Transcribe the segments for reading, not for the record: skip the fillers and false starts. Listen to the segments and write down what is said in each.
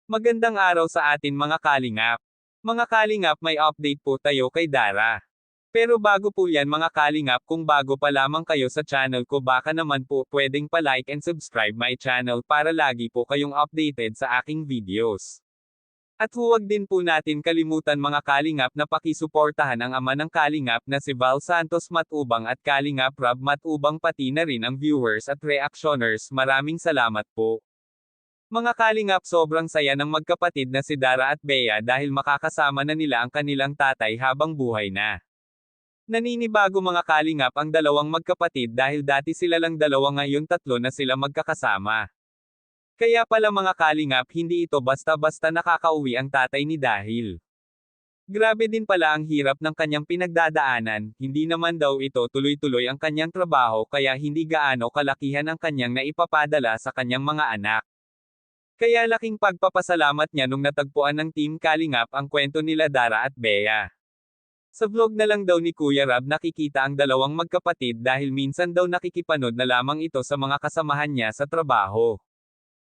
Magandang araw sa atin mga kalingap. Mga kalingap, may update po tayo kay Dara. Pero bago po yan mga kalingap, kung bago pa lamang kayo sa channel ko, baka naman po pwedeng pa-like and subscribe my channel para lagi po kayong updated sa aking videos. At huwag din po natin kalimutan mga kalingap na pakisuportahan ang ama ng kalingap na si Val Santos Matubang at Kalingap Rob Matubang, pati na rin ang viewers at reactioners. Maraming salamat po. Mga kalingap, sobrang saya ng magkapatid na si Dara at Bea dahil makakasama na nila ang kanilang tatay habang buhay na. Naninibago mga kalingap ang dalawang magkapatid dahil dati sila lang dalawa, ngayon tatlo na sila magkakasama. Kaya pala mga kalingap, hindi ito basta-basta nakakauwi ang tatay ni Dahil. Grabe din pala ang hirap ng kanyang pinagdadaanan, hindi naman daw ito tuloy-tuloy ang kanyang trabaho kaya hindi gaano kalakihan ang kanyang naipapadala sa kanyang mga anak. Kaya laking pagpapasalamat niya nung natagpuan ng Team Kalingap ang kwento nila Dara at Bea. Sa vlog na lang daw ni Kuya Rob nakikita ang dalawang magkapatid dahil minsan daw nakikipanood na lamang ito sa mga kasamahan niya sa trabaho.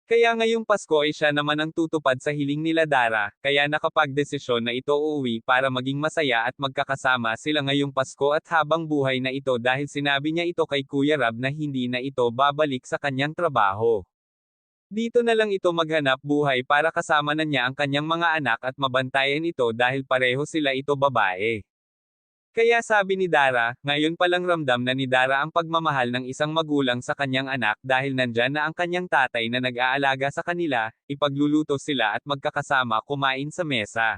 Kaya ngayong Pasko ay siya naman ang tutupad sa hiling nila Dara, kaya nakapagdesisyon na ito uuwi para maging masaya at magkakasama sila ngayong Pasko at habang buhay na ito dahil sinabi niya ito kay Kuya Rob na hindi na ito babalik sa kanyang trabaho. Dito na lang ito maghanap buhay para kasama na niya ang kanyang mga anak at mabantayan ito dahil pareho sila ito babae. Kaya sabi ni Dara, ngayon palang ramdam na ni Dara ang pagmamahal ng isang magulang sa kanyang anak dahil nandyan na ang kanyang tatay na nag-aalaga sa kanila, ipagluluto sila at magkakasama kumain sa mesa.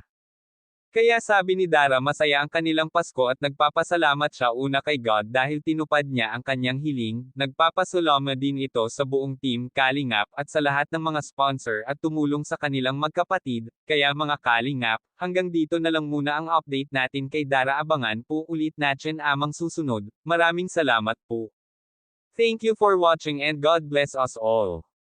Kaya sabi ni Dara masaya ang kanilang Pasko at nagpapasalamat siya una kay God dahil tinupad niya ang kanyang hiling, nagpapasalama din ito sa buong Team Kalingap at sa lahat ng mga sponsor at tumulong sa kanilang magkapatid. Kaya mga Kalingap, hanggang dito na lang muna ang update natin kay Dara, abangan po ulit natin amang susunod. Maraming salamat po. Thank you for watching and God bless us all.